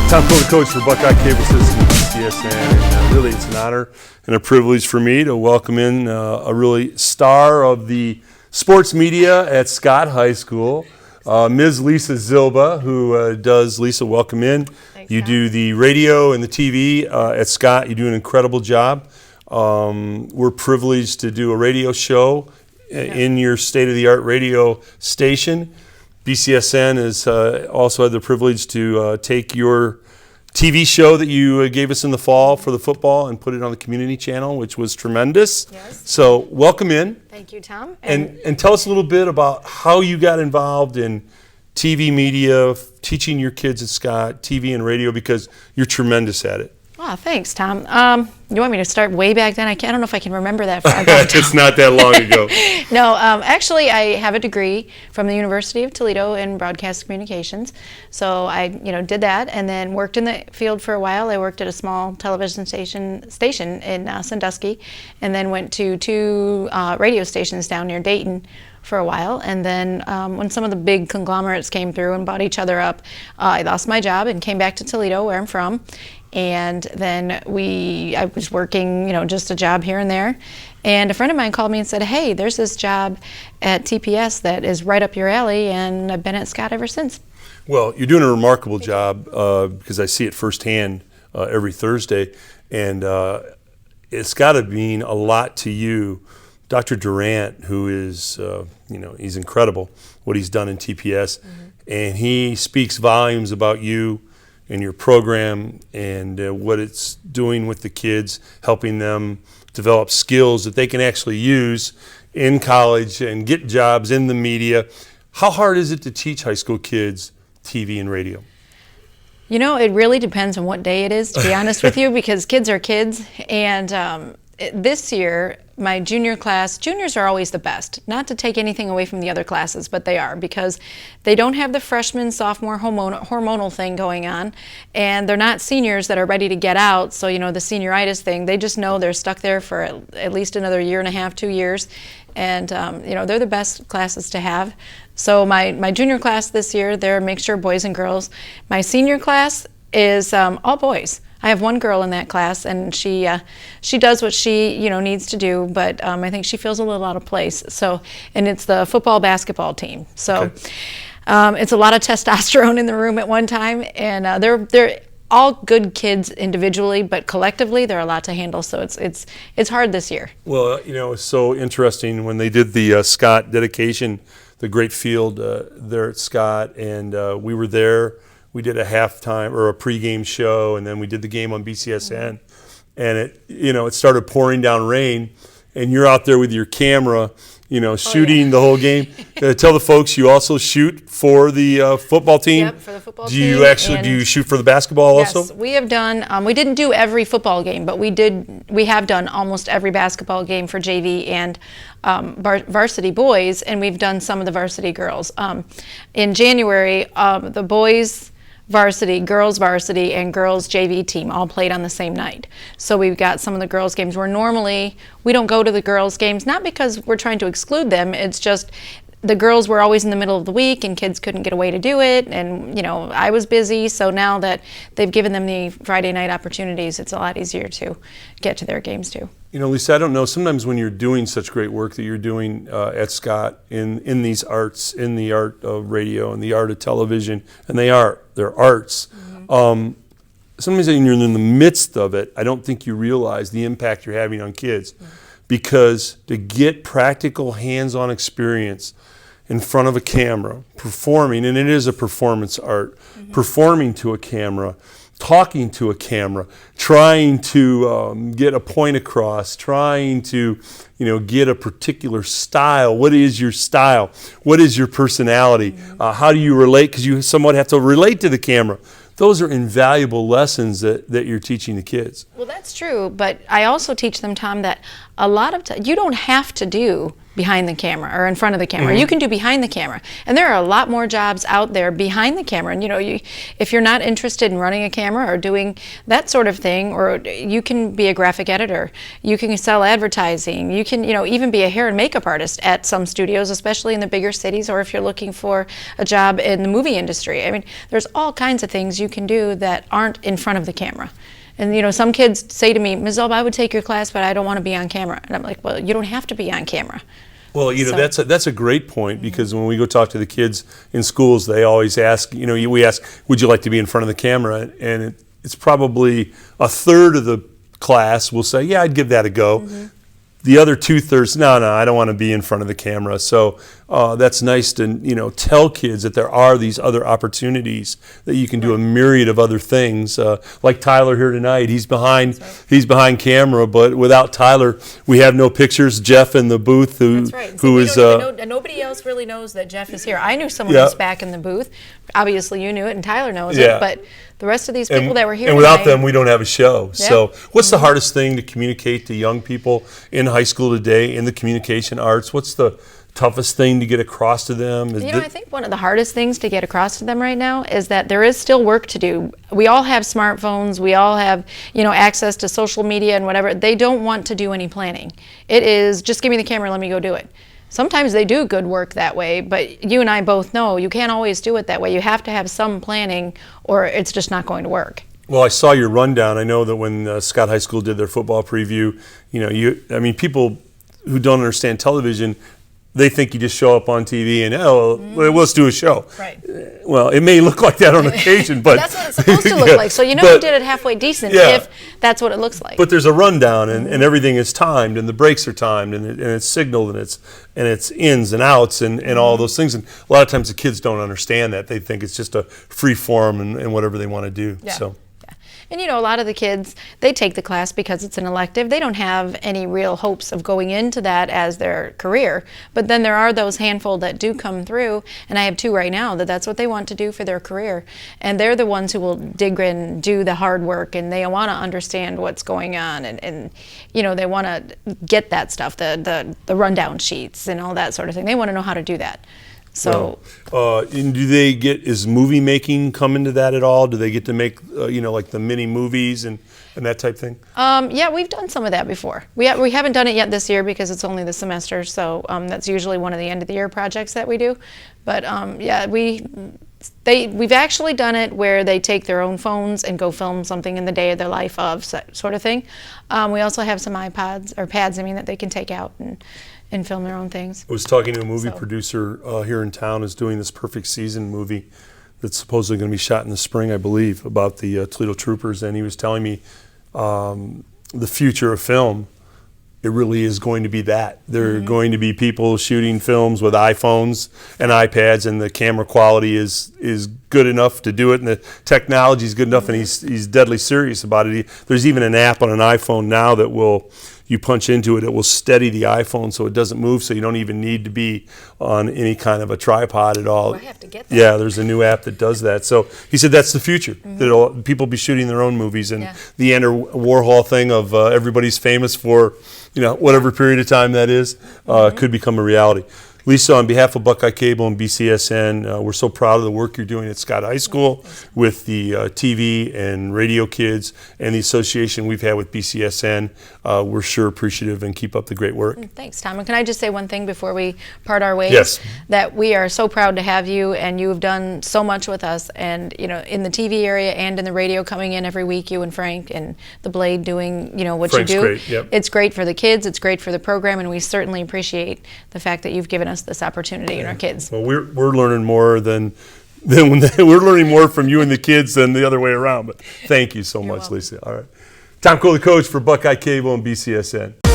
Tom Cole, the coach for Buckeye Cable System, BCSN, and really it's an honor and a privilege for me to welcome in a really star of the sports media at Scott High School, Ms. Lisa Zilba, who does, Lisa, welcome in. Thanks, you Tom. do the radio and the TV at Scott. You do an incredible job. We're privileged to do a radio show in your state-of-the-art radio station. BCSN has also had the privilege to take your TV show that you gave us in the fall for the football and put it on the community channel, which was tremendous. Yes. So welcome in. Thank you, Tom. And tell us a little bit about how you got involved in TV media, teaching your kids at Scott, TV and radio, because you're tremendous at it. Wow, thanks, Tom. You want me to start way back then? I don't know if I can remember that far back. It's not that long ago. No, actually, I have a degree from the University of Toledo in broadcast communications. So I, did that and then worked in the field for a while. I worked at a small television station in Sandusky, and then went to two radio stations down near Dayton for a while. And then when some of the big conglomerates came through and bought each other up, I lost my job and came back to Toledo, where I'm from. And then I was working, just a job here and there. And a friend of mine called me and said, hey, there's this job at TPS that is right up your alley, and I've been at Scott ever since. Well, you're doing a remarkable job because I see it firsthand every Thursday. And it's got to mean a lot to you. Dr. Durant, who is, he's incredible, what he's done in TPS. Mm-hmm. And he speaks volumes about you and your program and what it's doing with the kids, helping them develop skills that they can actually use in college and get jobs in the media. How hard is it to teach high school kids TV and radio? It really depends on what day it is, to be honest with you, because kids are kids. And this year, my junior class, juniors are always the best. Not to take anything away from the other classes, but they are, because they don't have the freshman, sophomore hormonal thing going on, and they're not seniors that are ready to get out. So, the senioritis thing, they just know they're stuck there for at least another year and a half, 2 years. And, they're the best classes to have. So my junior class this year, they're a mixture of boys and girls. My senior class is all boys. I have one girl in that class, and she does what she needs to do, but I think she feels a little out of place. So, and it's the football basketball team. So, okay. It's a lot of testosterone in the room at one time, and they're all good kids individually, but collectively they're a lot to handle. So it's hard this year. Well, it's so interesting when they did the Scott dedication, the great field there at Scott, and we were there. We did a halftime or a pregame show, and then we did the game on BCSN. And it started pouring down rain, and you're out there with your camera, shooting the whole game. Tell the folks you also shoot for the football team. Yep, for the football team. Do you shoot for the basketball also? Yes, we have done. We didn't do every football game, but we have done almost every basketball game for JV and varsity boys, and we've done some of the varsity girls. In January, the boys varsity, girls varsity, and girls JV team all played on the same night. So we've got some of the girls games where normally we don't go to the girls games, not because we're trying to exclude them, it's just the girls were always in the middle of the week and kids couldn't get away to do it, and I was busy. So now that they've given them the Friday night opportunities, it's a lot easier to get to their games too. Lisa, I don't know, sometimes when you're doing such great work that you're doing at Scott in these arts, in the art of radio and the art of television, and they're arts, mm-hmm. Sometimes when you're in the midst of it, I don't think you realize the impact you're having on kids. Mm-hmm. Because to get practical hands-on experience in front of a camera, performing, and it is a performance art, mm-hmm. performing to a camera, talking to a camera, trying to get a point across, trying to get a particular style. What is your style? What is your personality? Mm-hmm. How do you relate? Because you somewhat have to relate to the camera. Those are invaluable lessons that you're teaching the kids. Well, that's true, but I also teach them, Tom, that a lot of you don't have to do behind the camera or in front of the camera. You can do behind the camera. And there are a lot more jobs out there behind the camera. And if you're not interested in running a camera or doing that sort of thing, or you can be a graphic editor, you can sell advertising, you can even be a hair and makeup artist at some studios, especially in the bigger cities, or if you're looking for a job in the movie industry. I mean, there's all kinds of things you can do that aren't in front of the camera. And some kids say to me, Ms. Zilba, I would take your class, but I don't want to be on camera. And I'm like, well, you don't have to be on camera. Well, that's a great point, because when we go talk to the kids in schools, they always ask, we ask, would you like to be in front of the camera? And it's probably a third of the class will say, yeah, I'd give that a go. The other 2/3, no, I don't want to be in front of the camera. So that's nice to tell kids that there are these other opportunities, that you can do a myriad of other things. Like Tyler here tonight, he's behind camera, but without Tyler, we have no pictures. Jeff in the booth, nobody else really knows that Jeff is here. I knew someone was back in the booth. Obviously, you knew it, and Tyler knows it, but the rest of these people that were here, and without them, we don't have a show. So what's the hardest thing to communicate to young people in high school today in the communication arts? What's the toughest thing to get across to them? I think one of the hardest things to get across to them right now is that there is still work to do. We all have smartphones. We all have, access to social media and whatever. They don't want to do any planning. It is just give me the camera, let me go do it. Sometimes they do good work that way, but you and I both know you can't always do it that way. You have to have some planning, or it's just not going to work. Well, I saw your rundown. I know that when Scott High School did their football preview, people who don't understand television, they think you just show up on TV and, well, let's do a show. Right. Well, it may look like that on occasion, but that's what it's supposed to look like. So we did it halfway decent if that's what it looks like. But there's a rundown, and everything is timed, and the breaks are timed, and it's signaled, and it's ins and outs, and all those things. And a lot of times the kids don't understand that. They think it's just a free form and whatever they want to do. Yeah. So. And a lot of the kids, they take the class because it's an elective. They don't have any real hopes of going into that as their career. But then there are those handful that do come through, and I have 2 right now that's what they want to do for their career. And they're the ones who will dig in, do the hard work, and they want to understand what's going on, and they want to get that stuff, the rundown sheets and all that sort of thing. They want to know how to do that. So, and is movie making come into that at all? Do they get to make, like the mini movies and that type thing? Yeah, we've done some of that before. We haven't done it yet this year because it's only the semester, so that's usually one of the end of the year projects that we do. But we've actually done it where they take their own phones and go film something in the day of their life of sort of thing. We also have some pads that they can take out and film their own things. I was talking to a movie producer here in town who's doing this Perfect Season movie that's supposedly going to be shot in the spring, I believe, about the Toledo Troopers, and he was telling me the future of film, it really is going to be that. There are going to be people shooting films with iPhones and iPads, and the camera quality is good enough to do it, and the technology is good enough, and he's deadly serious about it. There's even an app on an iPhone now that you punch into it, it will steady the iPhone so it doesn't move, so you don't even need to be on any kind of a tripod at all. Oh, I have to get that. Yeah, there's a new app that does that. So he said that's the future, that people be shooting their own movies, and the Andy Warhol thing of everybody's famous for, whatever period of time that is, could become a reality. Lisa, on behalf of Buckeye Cable and BCSN, we're so proud of the work you're doing at Scott High School with the TV and radio kids and the association we've had with BCSN. We're sure appreciative, and keep up the great work. Thanks, Tom. And can I just say one thing before we part our ways? Yes. That we are so proud to have you, and you have done so much with us, and in the TV area and in the radio, coming in every week, you and Frank and the Blade doing what Frank's you do. Great, yep. It's great for the kids, it's great for the program, and we certainly appreciate the fact that you've given us this opportunity and our kids. Well, we're learning more than when we're learning more from you and the kids than the other way around. But thank you so much, welcome. Lisa. All right, Tom Cole, the coach for Buckeye Cable and BCSN.